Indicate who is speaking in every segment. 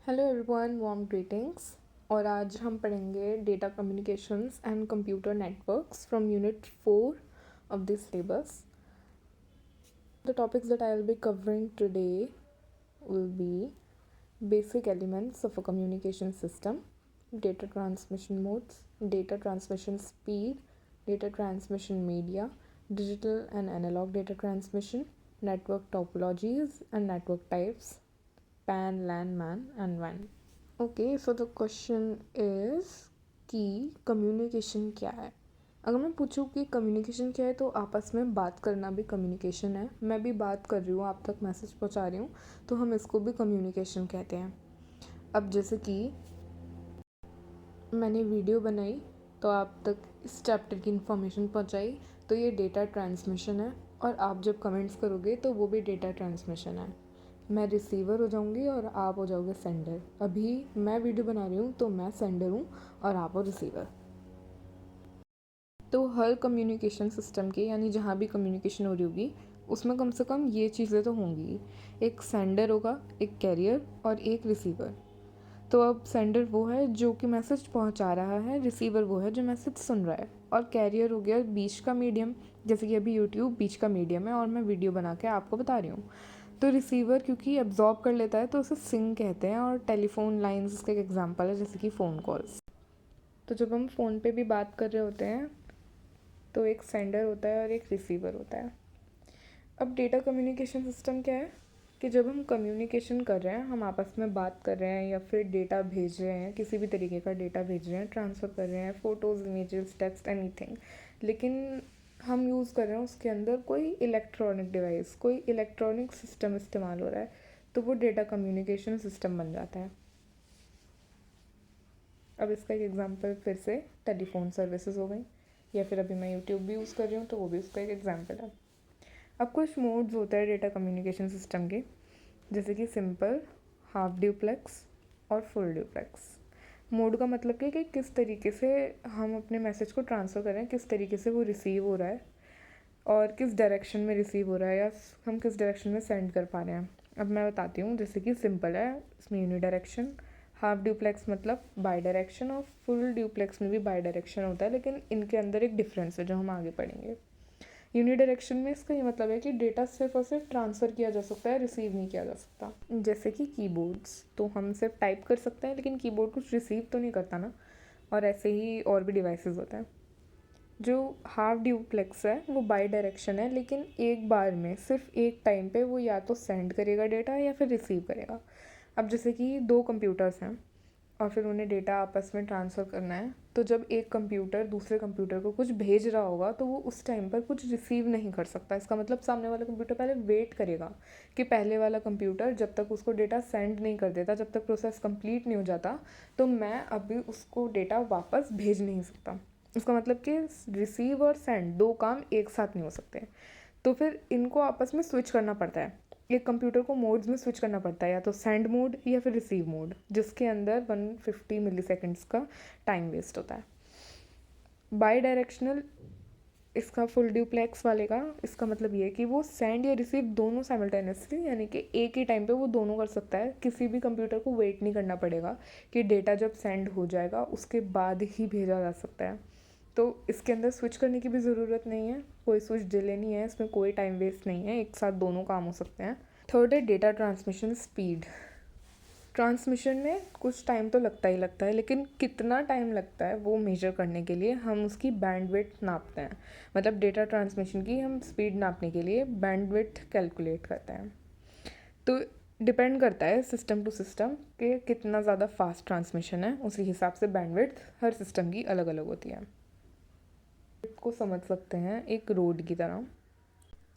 Speaker 1: Hello everyone, warm greetings. और आज हम पढ़ेंगे data communications and computer networks from unit 4 of this syllabus. The topics that I will be covering today will be basic elements of a communication system, data transmission modes, data transmission speed, data transmission media, digital and analog data transmission, network topologies and network types, PAN, LAN, MAN and WAN. Okay, so the question is कि communication क्या है। अगर मैं पूछूँ कि communication क्या है तो आपस में बात करना भी कम्युनिकेशन है। मैं भी बात कर रही हूँ, आप तक मैसेज पहुँचा रही हूँ, तो हम इसको भी कम्युनिकेशन कहते हैं। अब जैसे कि मैंने वीडियो बनाई तो आप तक इस चैप्टर की इन्फॉर्मेशन पहुँचाई, तो ये डेटा ट्रांसमिशन है। और आप जब कमेंट्स करोगे तो वो भी डेटा ट्रांसमिशन है। मैं रिसीवर हो जाऊंगी और आप हो जाओगे सेंडर। अभी मैं वीडियो बना रही हूँ तो मैं सेंडर हूँ और आप हो रिसीवर। तो हर कम्युनिकेशन सिस्टम के, यानी जहाँ भी कम्युनिकेशन हो रही होगी, उसमें कम से कम ये चीज़ें तो होंगी। एक सेंडर होगा, एक कैरियर और एक रिसीवर। तो अब सेंडर वो है जो कि मैसेज पहुंचा रहा है, रिसीवर वो है जो मैसेज सुन रहा है, और कैरियर हो गया बीच का मीडियम। जैसे कि अभी यूट्यूब बीच का मीडियम है और मैं वीडियो बना के आपको बता रही हूँ। तो रिसीवर क्योंकि एब्जॉर्ब कर लेता है तो उसे सिंक कहते हैं। और टेलीफोन लाइंस इसका एक एग्जांपल है, जैसे कि फ़ोन कॉल्स। तो जब हम फ़ोन पे भी बात कर रहे होते हैं तो एक सेंडर होता है और एक रिसीवर होता है। अब डेटा कम्युनिकेशन सिस्टम क्या है कि जब हम कम्युनिकेशन कर रहे हैं, हम आपस में बात कर रहे हैं या फिर डेटा भेज रहे हैं, किसी भी तरीके का डेटा भेज रहे हैं, ट्रांसफ़र कर रहे हैं, फ़ोटोज़, इमेजेस, टेक्स्ट, एनीथिंग, लेकिन हम यूज़ कर रहे हैं उसके अंदर कोई इलेक्ट्रॉनिक डिवाइस, कोई इलेक्ट्रॉनिक सिस्टम इस्तेमाल हो रहा है, तो वो डेटा कम्युनिकेशन सिस्टम बन जाता है। अब इसका एक एग्जांपल फिर से टेलीफोन सर्विसेज हो गई, या फिर अभी मैं यूट्यूब भी यूज़ कर रही हूँ तो वो भी उसका एक एग्जांपल है। अब कुछ मोड्स होते हैं डेटा कम्युनिकेशन सिस्टम के, जैसे कि सिंपल, हाफ ड्यूप्लेक्स और फुल ड्यूप्लेक्स। मोड का मतलब क्या है कि किस तरीके से हम अपने मैसेज को ट्रांसफ़र कर रहे हैं, किस तरीके से वो रिसीव हो रहा है और किस डायरेक्शन में रिसीव हो रहा है, या हम किस डायरेक्शन में सेंड कर पा रहे हैं। अब मैं बताती हूँ। जैसे कि सिंपल है, इसमें यूनी डायरेक्शन, हाफ ड्यूप्लेक्स मतलब बाई डायरेक्शन, और फुल ड्यूप्लेक्स में भी बाई डायरेक्शन होता है, लेकिन इनके अंदर एक डिफरेंस है जो हम आगे पढ़ेंगे। यूनी डायरेक्शन में इसका ये मतलब है कि डेटा सिर्फ और सिर्फ ट्रांसफ़र किया जा सकता है, रिसीव नहीं किया जा सकता। जैसे कि कीबोर्ड्स, तो हम सिर्फ टाइप कर सकते हैं, लेकिन कीबोर्ड कुछ रिसीव तो नहीं करता ना। और ऐसे ही और भी डिवाइसेस होते हैं। जो हाफ ड्यूप्लेक्स है वो बाई डायरेक्शन है, लेकिन एक बार में सिर्फ एक टाइम पे वो या तो सेंड करेगा डेटा या फिर रिसीव करेगा। अब जैसे कि दो कंप्यूटर्स हैं और फिर उन्हें डेटा आपस में ट्रांसफ़र करना है, तो जब एक कंप्यूटर दूसरे कंप्यूटर को कुछ भेज रहा होगा तो वो उस टाइम पर कुछ रिसीव नहीं कर सकता। इसका मतलब सामने वाला कंप्यूटर पहले वेट करेगा कि पहले वाला कंप्यूटर जब तक उसको डेटा सेंड नहीं कर देता, जब तक प्रोसेस कंप्लीट नहीं हो जाता, तो मैं अभी उसको डेटा वापस भेज नहीं सकता। इसका मतलब कि रिसीव और सेंड दो काम एक साथ नहीं हो सकते। तो फिर इनको आपस में स्विच करना पड़ता है। एक कंप्यूटर को मोड्स में स्विच करना पड़ता है, या तो सेंड मोड या फिर रिसीव मोड, जिसके अंदर 150 मिली सेकेंड्स का टाइम वेस्ट होता है। बाई डायरेक्शनल, इसका फुल ड्यूप्लेक्स वाले का इसका मतलब ये है कि वो सेंड या रिसीव दोनों साइमल्टेनियसली, यानी कि एक ही टाइम पे वो दोनों कर सकता है। किसी भी कंप्यूटर को वेट नहीं करना पड़ेगा कि डेटा जब सेंड हो जाएगा उसके बाद ही भेजा जा सकता है। तो इसके अंदर स्विच करने की भी ज़रूरत नहीं है, कोई स्विच डिले नहीं है, इसमें कोई टाइम वेस्ट नहीं है, एक साथ दोनों काम हो सकते हैं। थर्ड है डेटा ट्रांसमिशन स्पीड। ट्रांसमिशन में कुछ टाइम तो लगता ही लगता है, लेकिन कितना टाइम लगता है वो मेजर करने के लिए हम उसकी बैंडविड्थ नापते हैं। मतलब डेटा ट्रांसमिशन की हम स्पीड नापने के लिए बैंडविड्थ कैलकुलेट करते हैं। तो डिपेंड करता है सिस्टम टू सिस्टम कि कितना ज़्यादा फास्ट ट्रांसमिशन है, उसी हिसाब से बैंडविड्थ हर सिस्टम की अलग अलग होती है। को समझ सकते हैं एक रोड की तरह,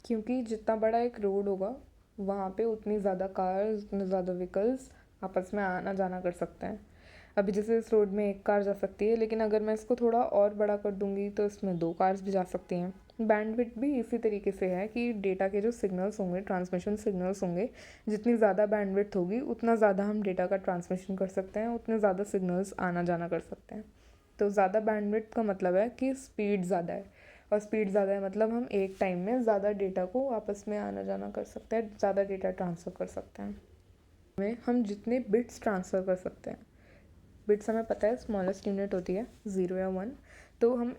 Speaker 1: क्योंकि जितना बड़ा एक रोड होगा वहाँ पे उतनी ज़्यादा कार्स, उतने ज़्यादा व्हीकल्स आपस में आना जाना कर सकते हैं। अभी जैसे इस रोड में एक कार जा सकती है, लेकिन अगर मैं इसको थोड़ा और बड़ा कर दूँगी तो इसमें दो कार्स भी जा सकती हैं। बैंडविड्थ भी इसी तरीके से है कि डेटा के जो सिग्नल्स होंगे, ट्रांसमिशन सिग्नल्स होंगे, जितनी ज़्यादा बैंडविड्थ होगी उतना ज़्यादा हम डेटा का ट्रांसमिशन कर सकते हैं, उतने ज़्यादा सिग्नल्स आना जाना कर सकते हैं। तो ज़्यादा बैंडविड्थ का मतलब है कि स्पीड ज़्यादा है, और स्पीड ज़्यादा है मतलब हम एक टाइम में ज़्यादा डेटा को आपस में आना जाना कर सकते हैं, ज़्यादा डेटा ट्रांसफ़र कर सकते हैं। में हम जितने बिट्स ट्रांसफ़र कर सकते हैं, बिट्स हमें पता है स्मॉलेस्ट यूनिट होती है 0 या 1, तो हम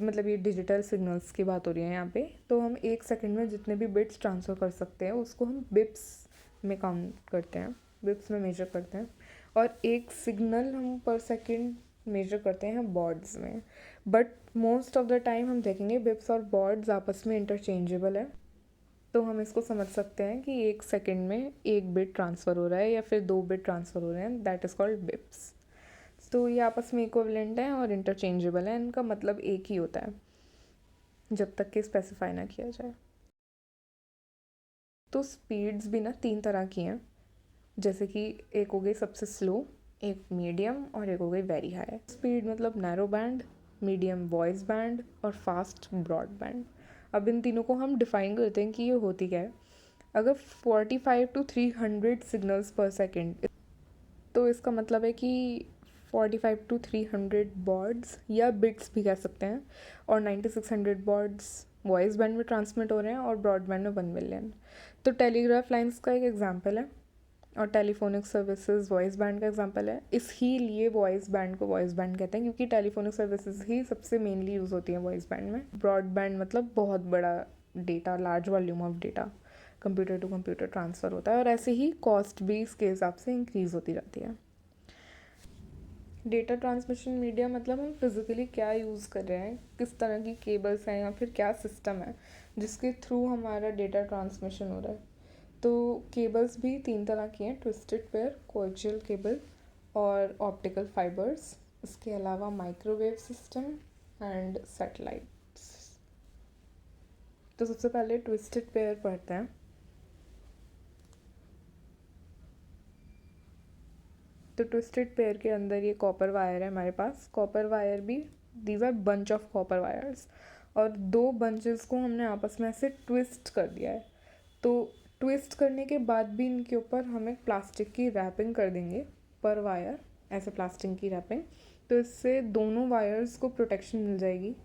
Speaker 1: मतलब ये डिजिटल सिग्नल्स की बात हो रही है यहाँ पे, तो हम 1 सेकंड में जितने भी बिट्स ट्रांसफ़र कर सकते हैं उसको हम बिप्स में काउंट करते हैं, बिप्स में मेजर करते हैं। और एक सिग्नल हम पर सेकंड मेजर करते हैं बॉर्ड्स में, but most of the time हम देखेंगे बिप्स और बॉर्ड्स आपस में इंटरचेंजेबल है, तो हम इसको समझ सकते हैं कि 1 सेकंड में 1 बिट ट्रांसफ़र हो रहा है या फिर 2 बिट ट्रांसफ़र हो रहे हैं, दैट इज़ कॉल्ड बिप्स। तो ये आपस में इक्विवेलेंट हैं और इंटरचेंजेबल है, इनका मतलब एक ही होता है जब तक कि स्पेसिफाई ना किया जाए। तो स्पीड्स भी ना 3 तरह की हैं, जैसे कि एक हो गई सबसे स्लो, एक मीडियम और एक हो गई वेरी हाई। स्पीड मतलब narrow band, medium voice band और फास्ट ब्रॉड बैंड। अब इन तीनों को हम डिफाइन करते हैं कि ये होती क्या है। अगर 45 to 300 सिग्नल्स पर सेकेंड, तो इसका मतलब है कि 45 to 300 बॉर्ड्स या बिट्स भी कह सकते हैं, और 9600 बॉर्ड्स वॉइस बैंड में ट्रांसमिट हो रहे हैं और ब्रॉड बैंड में 1 मिलियन। तो टेलीग्राफ लाइंस का एक एग्जांपल है और टेलीफोनिक सर्विसेज वॉइस बैंड का एग्जांपल है। इसी लिए वॉइस बैंड को वॉइस बैंड कहते हैं, क्योंकि टेलीफोनिक सर्विसेज ही सबसे मेनली यूज़ होती हैं वॉइस बैंड में। ब्रॉड बैंड मतलब बहुत बड़ा data, large volume of data computer to computer transfer होता है, और ऐसे ही कॉस्ट भी इसके हिसाब से इंक्रीज़ होती जाती है। डेटा ट्रांसमिशन मीडिया मतलब हम फिज़िकली क्या यूज़ कर रहे हैं, किस तरह की केबल्स हैं या फिर क्या सिस्टम है जिसके थ्रू हमारा डेटा ट्रांसमिशन हो रहा है। तो केबल्स भी 3 तरह की हैं, ट्विस्टेड पेयर, कोएक्सियल केबल और ऑप्टिकल फाइबर्स। इसके अलावा माइक्रोवेव सिस्टम एंड सैटेलाइट्स। तो सबसे पहले ट्विस्टेड पेयर पढ़ते हैं। तो ट्विस्टेड पेयर के अंदर ये कॉपर वायर है हमारे पास। कॉपर वायर भी, these are bunch of copper wires, और 2 बंचेस को हमने आपस में ऐसे ट्विस्ट कर दिया है। तो ट्विस्ट करने के बाद भी इनके ऊपर हम एक प्लास्टिक की रैपिंग कर देंगे पर वायर, ऐसे प्लास्टिक की रैपिंग, तो इससे दोनों वायर्स को प्रोटेक्शन मिल जाएगी।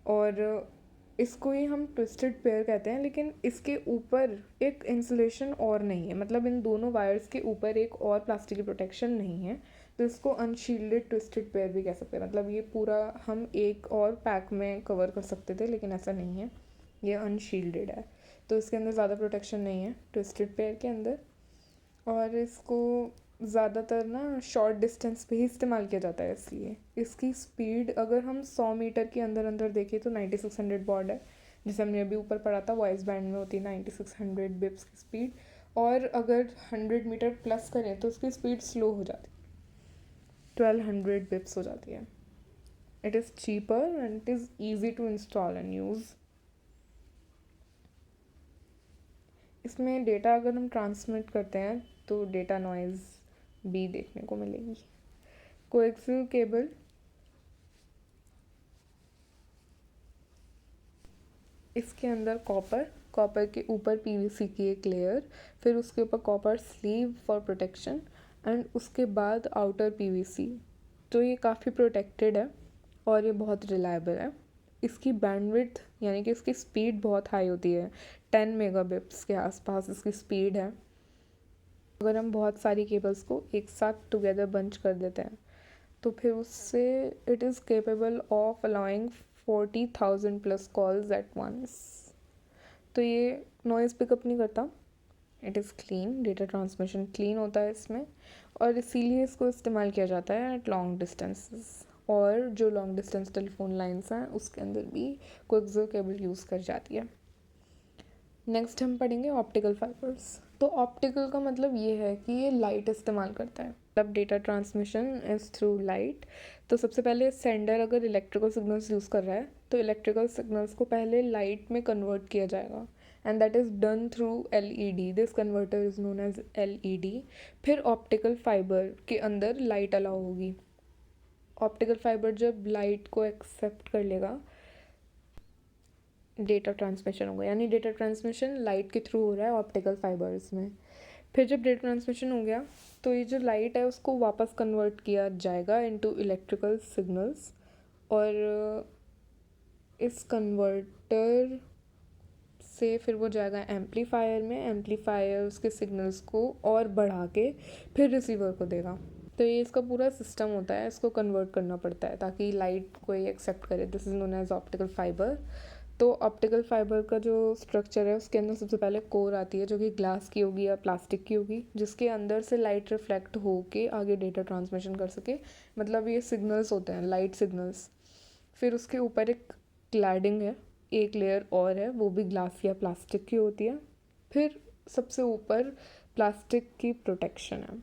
Speaker 1: और इसको ही हम ट्विस्टेड पेयर कहते हैं, लेकिन इसके ऊपर एक इंसुलेशन और नहीं है, मतलब इन दोनों वायर्स के ऊपर एक और प्लास्टिक की प्रोटेक्शन नहीं है, तो इसको अनशील्डेड ट्विस्टेड पेयर भी कह सकते हैं। मतलब ये पूरा हम एक और पैक में कवर कर सकते थे, लेकिन ऐसा नहीं है, ये अनशील्डेड है, तो इसके अंदर ज़्यादा प्रोटेक्शन नहीं है ट्विस्टेड पेयर के अंदर। और इसको ज़्यादातर ना शॉर्ट डिस्टेंस पे ही इस्तेमाल किया जाता है, इसलिए इसकी स्पीड अगर हम 100 मीटर के अंदर अंदर देखें तो 9600 बॉर्ड है, जिसे हमने अभी ऊपर पढ़ा था वॉइस बैंड में होती है 9600 बिप्स की स्पीड। और अगर 100 मीटर प्लस करें तो उसकी स्पीड स्लो हो जाती है, 1200 बिप्स हो जाती है। It is cheaper and it is easy to install and use. इसमें डेटा अगर हम ट्रांसमिट करते हैं तो डेटा नॉइज़ भी देखने को मिलेगी। कोएक्सियल केबल, इसके अंदर कॉपर के ऊपर पीवीसी की एक लेयर, फिर उसके ऊपर copper sleeve for protection, and उसके बाद आउटर पीवीसी। तो ये काफ़ी प्रोटेक्टेड है और ये बहुत रिलायबल है। इसकी बैंडविड्थ यानी कि इसकी स्पीड बहुत हाई होती है, 10 मेगाबिप्स के आसपास इसकी स्पीड है। अगर हम बहुत सारी केबल्स को एक साथ टुगेदर बंच कर देते हैं तो फिर उससे it is capable of allowing 40,000 plus calls at once. तो ये नॉइज़ पिकअप नहीं करता, it is clean, data transmission clean होता है इसमें, और इसीलिए इसको इस्तेमाल किया जाता है एट लॉन्ग डिस्टेंसेस। और जो लॉन्ग डिस्टेंस टेलीफोन लाइंस हैं उसके अंदर भी कोएक्सियल केबल यूज़ कर जाती है। नेक्स्ट हम पढ़ेंगे ऑप्टिकल फाइबर्स। तो ऑप्टिकल का मतलब ये है कि ये लाइट इस्तेमाल करता है, मतलब data transmission is through light. तो सबसे पहले सेंडर अगर इलेक्ट्रिकल सिग्नल्स यूज़ कर रहा है तो इलेक्ट्रिकल सिग्नल्स को पहले लाइट में कन्वर्ट किया जाएगा, and that is done through LED, this converter is known as LED. फिर ऑप्टिकल फाइबर के अंदर लाइट अलाउ होगी। ऑप्टिकल फाइबर जब लाइट को एक्सेप्ट कर लेगा, डेटा ट्रांसमिशन होगा, यानी डेटा ट्रांसमिशन लाइट के थ्रू हो रहा है ऑप्टिकल फाइबर्स में। फिर जब डेटा ट्रांसमिशन हो गया तो ये जो लाइट है उसको वापस कन्वर्ट किया जाएगा इनटू इलेक्ट्रिकल सिग्नल्स, और इस कन्वर्टर से फिर वो जाएगा एम्पलीफायर में, एम्पलीफायर उसके सिग्नल्स को और बढ़ा के फिर रिसीवर को देगा। तो ये इसका पूरा सिस्टम होता है, इसको कन्वर्ट करना पड़ता है ताकि लाइट कोई एक्सेप्ट करे। This is known as optical fibre. तो ऑप्टिकल फाइबर का जो स्ट्रक्चर है उसके अंदर सबसे पहले कोर आती है जो कि ग्लास की होगी या प्लास्टिक की होगी, जिसके अंदर से लाइट रिफ्लेक्ट होके आगे डेटा ट्रांसमिशन कर सके। मतलब ये सिग्नल्स होते हैं, लाइट सिग्नल्स। फिर उसके ऊपर एक क्लैडिंग है, एक लेयर और है, वो भी ग्लास या प्लास्टिक की होती है। फिर सबसे ऊपर प्लास्टिक की प्रोटेक्शन है।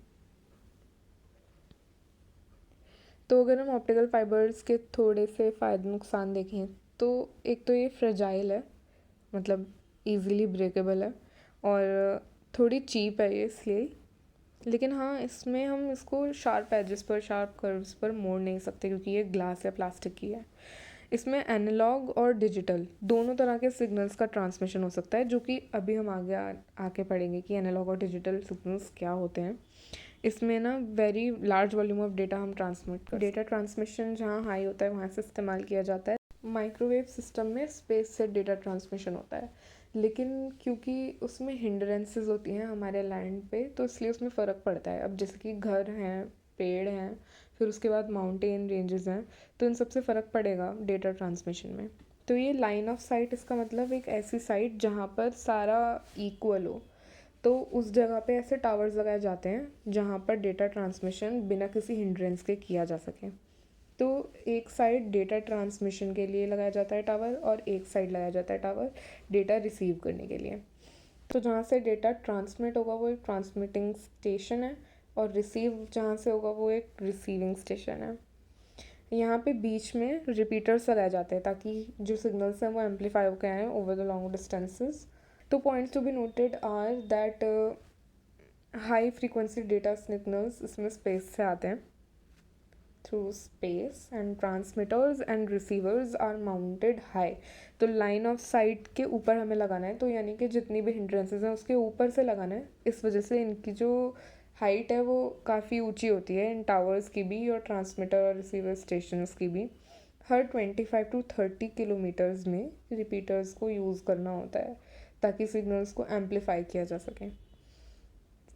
Speaker 1: तो अगर हम ऑप्टिकल फाइबर्स के थोड़े से फ़ायदे नुकसान देखें तो एक तो ये फ्रेजाइल है, मतलब इजीली ब्रेकेबल है, और थोड़ी चीप है ये इसलिए। लेकिन हाँ, इसमें हम इसको शार्प एजेस पर, शार्प कर्व्स पर मोड़ नहीं सकते क्योंकि ये ग्लास या प्लास्टिक की है। इसमें एनालॉग और डिजिटल दोनों तरह के सिग्नल्स का ट्रांसमिशन हो सकता है, जो कि अभी हम आगे आके पढ़ेंगे कि एनालॉग और डिजिटल सिग्नल्स क्या होते हैं। इसमें ना very large volume of data हम ट्रांसमिट कर, डेटा ट्रांसमिशन जहाँ हाई होता है वहाँ से इस्तेमाल किया जाता है। माइक्रोवेव सिस्टम में स्पेस से डेटा ट्रांसमिशन होता है, लेकिन क्योंकि उसमें हिंड्रेंसेस होती हैं हमारे लैंड पे, तो इसलिए उसमें फ़र्क पड़ता है। अब जैसे कि घर हैं, पेड़ हैं, फिर उसके बाद माउंटेन रेंजेस हैं, तो इन सबसे फ़र्क पड़ेगा डेटा ट्रांसमिशन में। तो ये लाइन ऑफ साइट, इसका मतलब एक ऐसी साइट जहाँ पर सारा इक्वल हो, तो उस जगह पे ऐसे टावर्स लगाए जाते हैं जहाँ पर डेटा ट्रांसमिशन बिना किसी हिंड्रेंस के किया जा सके। तो एक साइड डेटा ट्रांसमिशन के लिए लगाया जाता है टावर, और एक साइड लगाया जाता है टावर डेटा रिसीव करने के लिए। तो जहाँ से डेटा ट्रांसमिट होगा वो एक ट्रांसमिटिंग स्टेशन है, और रिसीव जहाँ से होगा वो एक रिसीविंग स्टेशन है। यहाँ पे बीच में रिपीटर्स लगाए जाते हैं ताकि जो सिग्नल्स हैं वो एम्पलीफाई होकर आएँ ओवर द लॉन्ग डिस्टेंसेस। तो points to be noted are that high frequency data signals इसमें स्पेस से आते हैं through space, and transmitters and receivers are mounted high। तो लाइन ऑफ साइट के ऊपर हमें लगाना है, तो यानी कि जितनी भी हिंड्रेंसेस हैं उसके ऊपर से लगाना है। इस वजह से इनकी जो हाइट है वो काफ़ी ऊंची होती है, इन टावर्स की भी और ट्रांसमीटर और रिसीवर स्टेशंस की भी। हर 25 to 30 किलोमीटर्स में रिपीटर्स को यूज़ करना होता है ताकि सिग्नल्स को एम्पलीफाई किया जा सके।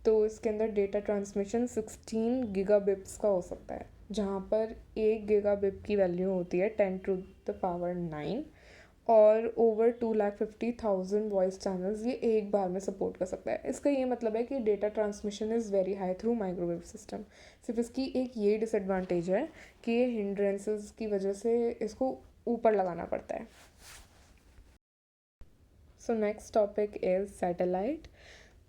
Speaker 1: तो इसके अंदर डेटा ट्रांसमिशन 16 गीगाबिप्स का हो सकता है, जहाँ पर 1 गीगाबिप की वैल्यू होती है 10⁹, और ओवर 250,000 वॉइस चैनल्स ये एक बार में सपोर्ट कर सकता है। इसका ये मतलब है कि data transmission is very high through microwave system. सिर्फ इसकी एक ये डिसएडवांटेज है कि ये हिंड्रेंसेस की वजह से इसको ऊपर लगाना पड़ता है। So next topic is satellite.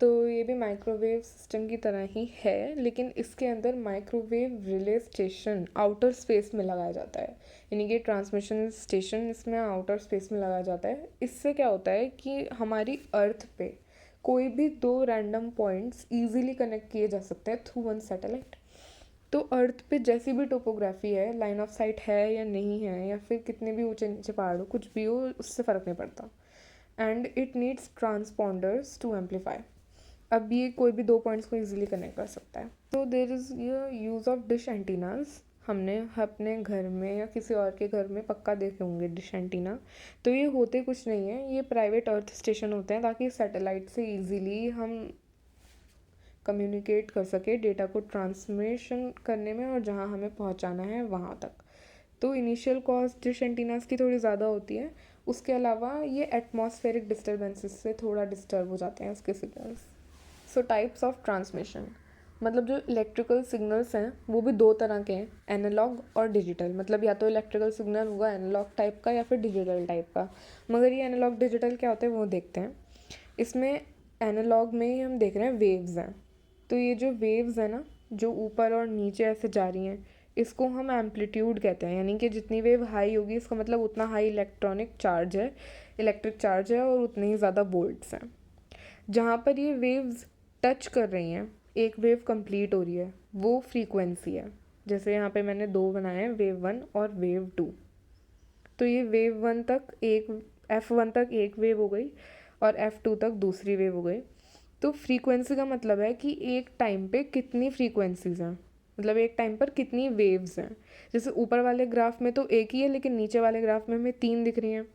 Speaker 1: तो ये भी माइक्रोवेव सिस्टम की तरह ही है, लेकिन इसके अंदर microwave relay station outer space में लगाया जाता है, यानी कि ट्रांसमिशन स्टेशन इसमें आउटर स्पेस में लगाया जाता है। इससे क्या होता है कि हमारी अर्थ पे कोई भी दो रैंडम पॉइंट्स इजीली कनेक्ट किए जा सकते हैं थ्रू वन सैटेलाइट। तो अर्थ पे जैसी भी टोपोग्राफी है, लाइन ऑफ साइट है या नहीं है, या फिर कितने भी ऊंचे नीचे पहाड़ हो, कुछ भी हो, उससे फ़र्क नहीं पड़ता। And it needs transponders to amplify. अब ये कोई भी दो पॉइंट्स को इजीली कनेक्ट कर सकता है। तो देर इज़ ये यूज़ ऑफ डिश एंटीनाज। हमने अपने घर में या किसी और के घर में पक्का देखे होंगे डिश एंटीना। तो ये होते कुछ नहीं है, ये प्राइवेट अर्थ स्टेशन होते हैं ताकि सैटेलाइट से इजीली हम कम्युनिकेट कर सके डेटा को ट्रांसमिशन करने में, और जहाँ हमें पहुँचाना है वहाँ तक। तो इनिशियल कॉस्ट डिश एंटीनास की थोड़ी ज़्यादा होती है। उसके अलावा ये एटमॉस्फेरिक डिस्टर्बेंसेस से थोड़ा डिस्टर्ब हो जाते हैं उसके signals. So types of transmission, मतलब जो इलेक्ट्रिकल सिग्नल्स हैं वो भी दो तरह के हैं, एनालॉग और डिजिटल। मतलब या तो इलेक्ट्रिकल सिग्नल होगा एनालॉग टाइप का या फिर डिजिटल टाइप का। मगर ये एनालॉग डिजिटल क्या होता है वो देखते हैं। इसमें एनालॉग में ही हम देख रहे हैं वेव्स हैं। तो ये जो वेव्स हैं ना, जो ऊपर और नीचे ऐसे जा रही हैं, इसको हम एम्पलीट्यूड कहते हैं। यानी कि जितनी वेव हाई होगी इसका मतलब उतना हाई इलेक्ट्रिक चार्ज है और उतने ही ज़्यादा वोल्ट्स हैं। जहाँ पर ये वेव्स टच कर रही हैं, एक वेव कंप्लीट हो रही है, वो फ्रीक्वेंसी है। जैसे यहाँ पे मैंने दो बनाए हैं, वेव 1 और वेव 2। तो ये वेव 1 तक एक, F1 तक एक वेव हो गई और F2 तक दूसरी वेव हो गई। तो फ्रीक्वेंसी का मतलब है कि एक टाइम पे कितनी फ्रीक्वेंसीज हैं, मतलब एक टाइम पर कितनी वेव्स हैं। जैसे ऊपर वाले ग्राफ में तो एक ही है, लेकिन नीचे वाले ग्राफ में हमें 3 दिख रही हैं।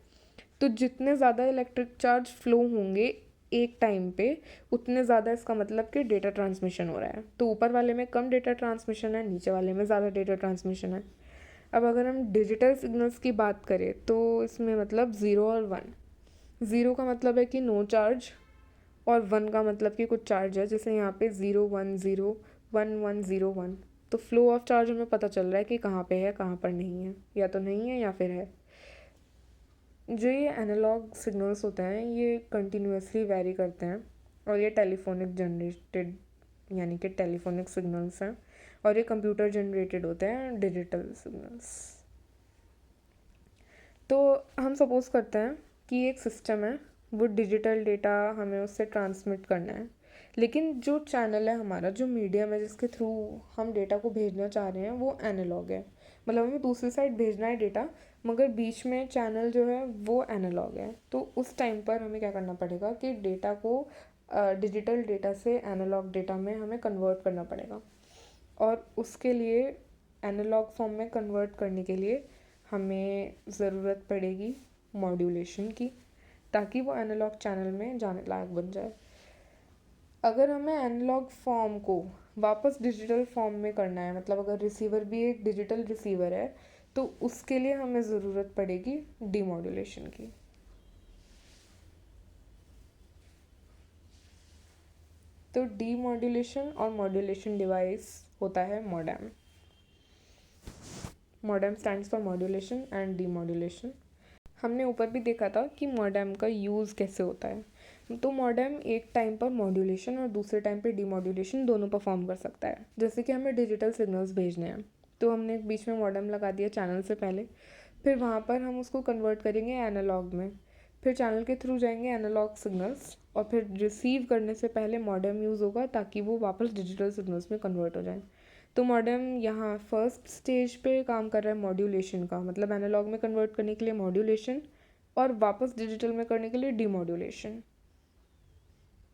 Speaker 1: तो जितने ज़्यादा इलेक्ट्रिक चार्ज फ्लो होंगे एक टाइम पे, उतने ज़्यादा इसका मतलब कि डेटा ट्रांसमिशन हो रहा है। तो ऊपर वाले में कम डेटा ट्रांसमिशन है, नीचे वाले में ज़्यादा डेटा ट्रांसमिशन है। अब अगर हम डिजिटल सिग्नल्स की बात करें तो इसमें मतलब 0 और 1। 0 का मतलब है कि नो चार्ज, और 1 का मतलब कि कुछ चार्ज है, जैसे यहाँ पे 0 1 0 1 1 0 1। तो फ्लो ऑफ चार्ज हमें पता चल रहा है कि कहाँ पे है, कहाँ पर नहीं है, या तो नहीं है या फिर है। जो ये एनालॉग सिग्नल्स होते हैं ये कंटिन्यूसली वेरी करते हैं, और ये टेलीफोनिक जनरेटेड यानी कि टेलीफोनिक सिग्नल्स हैं, और ये कंप्यूटर जनरेटेड होते हैं डिजिटल सिग्नल्स। तो हम सपोज करते हैं कि एक सिस्टम है, वो डिजिटल डेटा हमें उससे ट्रांसमिट करना है, लेकिन जो चैनल है हमारा, जो मीडियम है जिसके थ्रू हम डेटा को भेजना चाह रहे हैं, वो एनालॉग है। मतलब हमें दूसरी साइड भेजना है डेटा, मगर बीच में चैनल जो है वो एनालॉग है। तो उस टाइम पर हमें क्या करना पड़ेगा कि डेटा को डिजिटल डेटा से एनालॉग डेटा में हमें कन्वर्ट करना पड़ेगा, और उसके लिए एनालॉग फॉर्म में कन्वर्ट करने के लिए हमें ज़रूरत पड़ेगी मॉड्यूलेशन की, ताकि वो एनालॉग चैनल में जाने लायक बन जाए। अगर हमें एनालॉग फॉर्म को वापस डिजिटल फॉर्म में करना है, मतलब अगर रिसीवर भी एक डिजिटल रिसीवर है, तो उसके लिए हमें ज़रूरत पड़ेगी डीमॉड्यूलेशन की। तो डीमॉड्यूलेशन और मॉड्यूलेशन डिवाइस होता है modem. Modem stands for modulation and demodulation. हमने ऊपर भी देखा था कि मॉडेम का यूज़ कैसे होता है। तो मॉडेम एक टाइम पर मॉड्यूलेशन और दूसरे टाइम पे डीमॉड्यूलेशन दोनों परफॉर्म कर सकता है। जैसे कि हमें डिजिटल सिग्नल्स भेजने हैं, तो हमने बीच में मॉडेम लगा दिया चैनल से पहले, फिर वहाँ पर हम उसको कन्वर्ट करेंगे एनालॉग में, फिर चैनल के थ्रू जाएंगे एनालॉग सिग्नल्स, और फिर रिसीव करने से पहले मॉडेम यूज़ होगा ताकि वो वापस डिजिटल सिग्नल्स में कन्वर्ट हो जाए। तो मॉडेम यहाँ फर्स्ट स्टेज पे काम कर रहा है मॉड्यूलेशन का, मतलब एनालॉग में कन्वर्ट करने के लिए मॉड्यूलेशन, और वापस डिजिटल में करने के लिए डीमॉड्यूलेशन।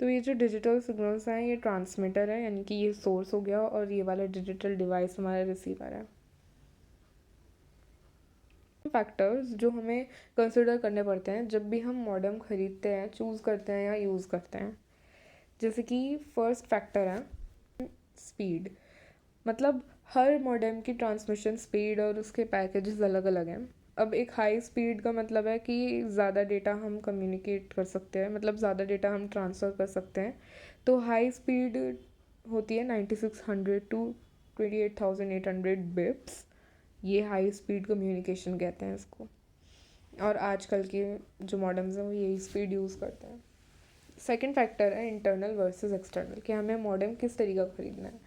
Speaker 1: तो ये जो डिजिटल सिग्नल्स हैं ये ट्रांसमीटर है, यानी कि ये सोर्स हो गया, और ये वाला डिजिटल डिवाइस हमारा रिसीवर है। फैक्टर्स जो हमें कंसिडर करने पड़ते हैं जब भी हम मॉडेम ख़रीदते हैं, चूज़ करते हैं या यूज़ करते हैं। जैसे कि फर्स्ट फैक्टर है स्पीड। मतलब हर मॉडेम की ट्रांसमिशन स्पीड और उसके पैकेजेस अलग अलग हैं। अब एक हाई स्पीड का मतलब है कि ज़्यादा डेटा हम कम्युनिकेट कर सकते हैं, मतलब ज़्यादा डेटा हम ट्रांसफ़र कर सकते हैं। तो हाई स्पीड होती है 9600 टू 28800 बिप्स। ये हाई स्पीड कम्युनिकेशन कहते हैं इसको, और आजकल के जो मॉडेम्स हैं वो यही स्पीड यूज़ करते हैं। सेकंड फैक्टर है इंटरनल वर्सेस एक्सटर्नल, कि हमें मॉडेम किस तरीका खरीदना है।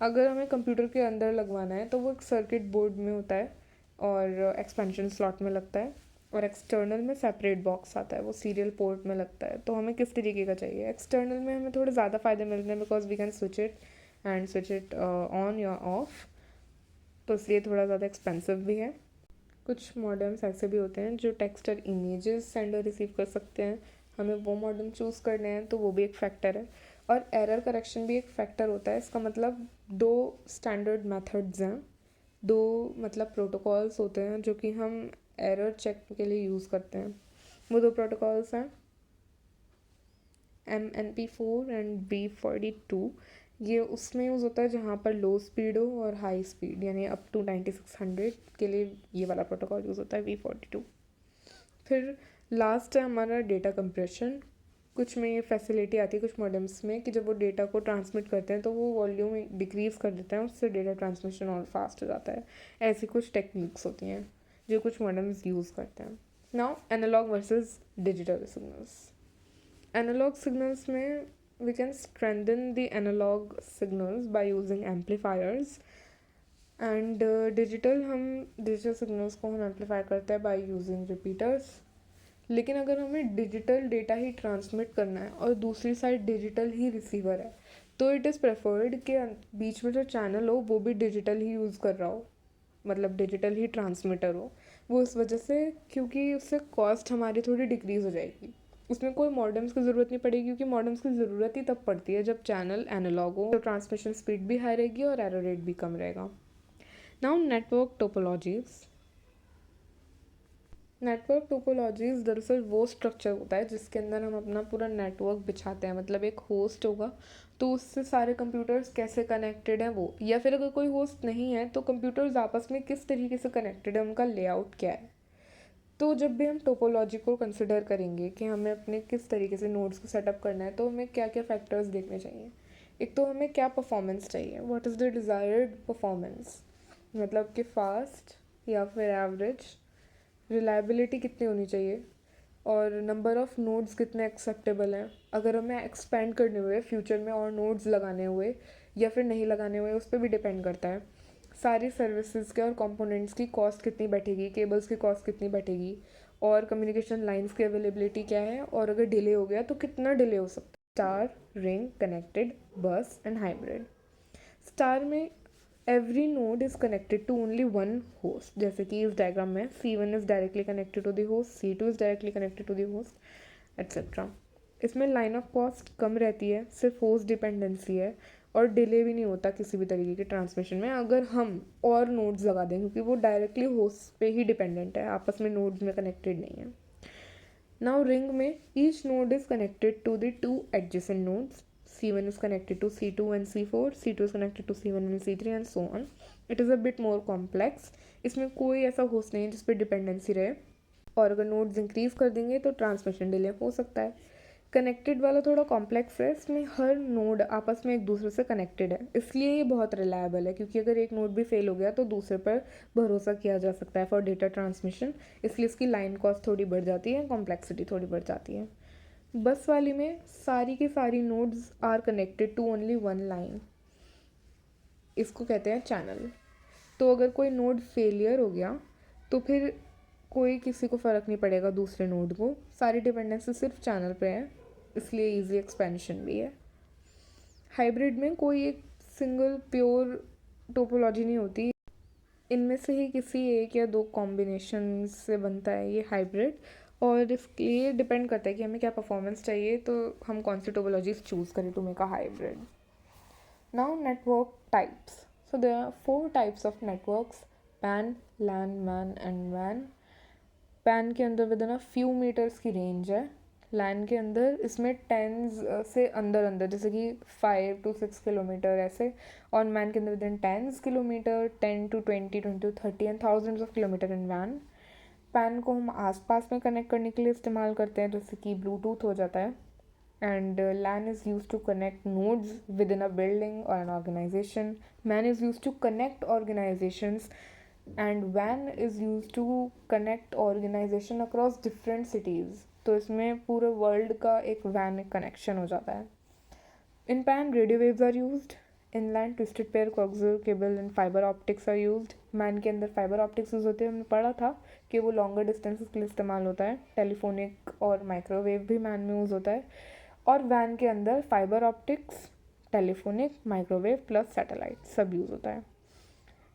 Speaker 1: अगर हमें कंप्यूटर के अंदर लगवाना है तो वो एक सर्किट बोर्ड में होता है और एक्सपेंशन स्लॉट में लगता है, और एक्सटर्नल में सेपरेट बॉक्स आता है, वो सीरियल पोर्ट में लगता है। तो हमें किस तरीके का चाहिए। एक्सटर्नल में हमें थोड़े ज़्यादा फ़ायदे मिलते हैं because we can switch it on या ऑफ, तो इसलिए थोड़ा ज़्यादा एक्सपेंसिव भी है। कुछ मॉडेम्स ऐसे भी होते हैं जो टेक्स्ट और इमेजेस सेंड और रिसीव कर सकते हैं, हमें वो मॉडेम चूज़ करने हैं, तो वो भी एक फैक्टर है। और एरर करेक्शन भी एक फैक्टर होता है। इसका मतलब दो स्टैंडर्ड मेथड्स हैं, दो मतलब प्रोटोकॉल्स होते हैं जो कि हम एरर चेक के लिए यूज़ करते हैं। वो दो प्रोटोकॉल्स हैं MNP4 एंड V42। ये उसमें यूज़ होता है जहाँ पर लो स्पीड हो और हाई स्पीड, यानी अप टू 9600 के लिए ये वाला प्रोटोकॉल यूज़ होता है V42। फिर लास्ट है हमारा डेटा कंप्रेशन। कुछ में ये फैसिलिटी आती है कुछ मॉडेम्स में कि जब वो डेटा को ट्रांसमिट करते हैं तो वो वॉल्यूम डिक्रीज़ कर देते हैं, उससे डेटा ट्रांसमिशन और फास्ट हो जाता है। ऐसी कुछ टेक्निक्स होती हैं जो कुछ मॉडेम्स यूज़ करते हैं। Now analogue versus digital signals. Analogue signals में we can strengthen the analog signals by using amplifiers, and digital signals को हम एम्पलीफाई करते हैं बाय यूजिंग रिपीटर्स। लेकिन अगर हमें डिजिटल डेटा ही ट्रांसमिट करना है और दूसरी साइड डिजिटल ही रिसीवर है, तो इट इज़ प्रेफर्ड कि बीच में जो चैनल हो वो भी डिजिटल ही यूज़ कर रहा हो, मतलब डिजिटल ही ट्रांसमीटर हो। वो इस वजह से क्योंकि उससे कॉस्ट हमारी थोड़ी डिक्रीज़ हो जाएगी। उसमें कोई मॉडेम्स की ज़रूरत नहीं पड़ेगी, क्योंकि मॉडेम्स की ज़रूरत ही तब पड़ती है जब चैनल एनालॉग हो, तो ट्रांसमिशन स्पीड भी हाई रहेगी और एरर रेट भी कम रहेगा। Now network topologies. Network topologies दरअसल वो स्ट्रक्चर होता है जिसके अंदर हम अपना पूरा नेटवर्क बिछाते हैं। मतलब एक होस्ट होगा तो उससे सारे कंप्यूटर्स कैसे कनेक्टेड हैं वो, या फिर अगर कोई होस्ट नहीं है तो कंप्यूटर्स आपस में किस तरीके से कनेक्टेड है, उनका लेआउट क्या है। तो जब भी हम टोपोलॉजी को कंसिडर करेंगे कि हमें अपने किस तरीके से नोड्स को सेटअप करना है, तो हमें क्या क्या फैक्टर्स देखने चाहिए। एक तो हमें क्या परफॉर्मेंस चाहिए, what is the desired performance, मतलब कि फ़ास्ट या फिर एवरेज, रिलायबिलिटी कितनी होनी चाहिए, और नंबर ऑफ़ नोड्स कितने एक्सेप्टेबल हैं। अगर हमें एक्सपेंड करने हुए फ्यूचर में और नोड्स लगाने हुए या फिर नहीं लगाने हुए, उस पर भी डिपेंड करता है। सारी सर्विसेज के और कंपोनेंट्स की कॉस्ट कितनी बैठेगी, केबल्स की कॉस्ट कितनी बैठेगी, और कम्युनिकेशन लाइंस की अवेलेबिलिटी क्या है, और अगर डिले हो गया तो कितना डिले हो सकता है। Star, ring, connected, bus and hybrid. Star में every node is connected to only one host, जैसे कि इस डायग्राम में C1 is directly connected to the host, C2 is directly connected to the host etcetera. इसमें line of cost कम रहती है, सिर्फ होस्ट डिपेंडेंसी है, और डिले भी नहीं होता किसी भी तरीके के ट्रांसमिशन में अगर हम और नोड्स लगा दें, क्योंकि वो डायरेक्टली होस्ट पे ही डिपेंडेंट है, आपस में नोड्स में कनेक्टेड नहीं है। नाउ रिंग में each node is connected to the two adjacent nodes, C1 is connected to C2 and C4, C2 is connected to C1 and C3 and so on. It is a bit more complex. इसमें कोई ऐसा host नहीं है जिस पर dependency रहे, और अगर नोड्स इंक्रीज़ कर देंगे तो ट्रांसमिशन डिले हो सकता है। कनेक्टेड वाला थोड़ा कॉम्प्लेक्स है, इसमें हर नोड आपस में एक दूसरे से कनेक्टेड है, इसलिए ये बहुत रिलायबल है, क्योंकि अगर एक नोड भी फेल हो गया तो दूसरे पर भरोसा किया जा सकता है फॉर डेटा ट्रांसमिशन, इसलिए इसकी लाइन कॉस्ट थोड़ी बढ़ जाती है, कॉम्प्लेक्सिटी थोड़ी बढ़ जाती है। बस वाली में सारी की सारी nodes are connected to only one line, इसको कहते हैं चैनल। तो अगर कोई नोड फेलियर हो गया तो फिर कोई किसी को फ़र्क नहीं पड़ेगा दूसरे नोड को, सारी डिपेंडेंसी सिर्फ चैनल पे है, इसलिए इजी एक्सपेंशन भी है। हाइब्रिड में कोई एक सिंगल प्योर टोपोलॉजी नहीं होती, इनमें से ही किसी एक या दो कॉम्बिनेशन से बनता है ये हाइब्रिड, और इसके लिए डिपेंड करता है कि हमें क्या परफॉर्मेंस चाहिए, तो हम कौन सी टोपोलॉजीज चूज़ करें to make a hybrid. Now network types. So there are 4 types of networks: PAN, LAN, MAN and वैन। पैन के अंदर within a few metres की रेंज है। लैन के अंदर इसमें टेंस से अंदर अंदर, जैसे कि 5 to 6 किलोमीटर ऐसे, और मैन के अंदर within tens kilometre, 10 to 20, 20 to 30 and thousands of kilometre in वैन। पैन को हम आसपास में कनेक्ट करने के लिए इस्तेमाल करते हैं, जैसे कि ब्लूटूथ हो जाता है। And LAN is use to connect nodes within a building और an organisation. MAN is use to connect organisations, and वैन is use to connect organisation across different cities. तो इसमें पूरे वर्ल्ड का एक वैन कनेक्शन हो जाता है। In PAN radio waves are used, in LAN twisted pair coaxial cable and fibre optics are used. MAN के अंदर फाइबर ऑप्टिक्स यूज़ होते हैं, हमने पढ़ा था कि वो लॉन्गर डिस्टेंसेस के लिए इस्तेमाल होता है। टेलीफोनिक और माइक्रोवेव भी मैन में यूज़ होता है, और वैन के अंदर fibre optics, telephonic, microwave plus satellite सब यूज़ होता है।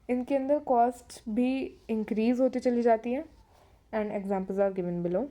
Speaker 1: इनके अंदर कॉस्ट भी इंक्रीज़ होती चली जाती है, and examples are given below.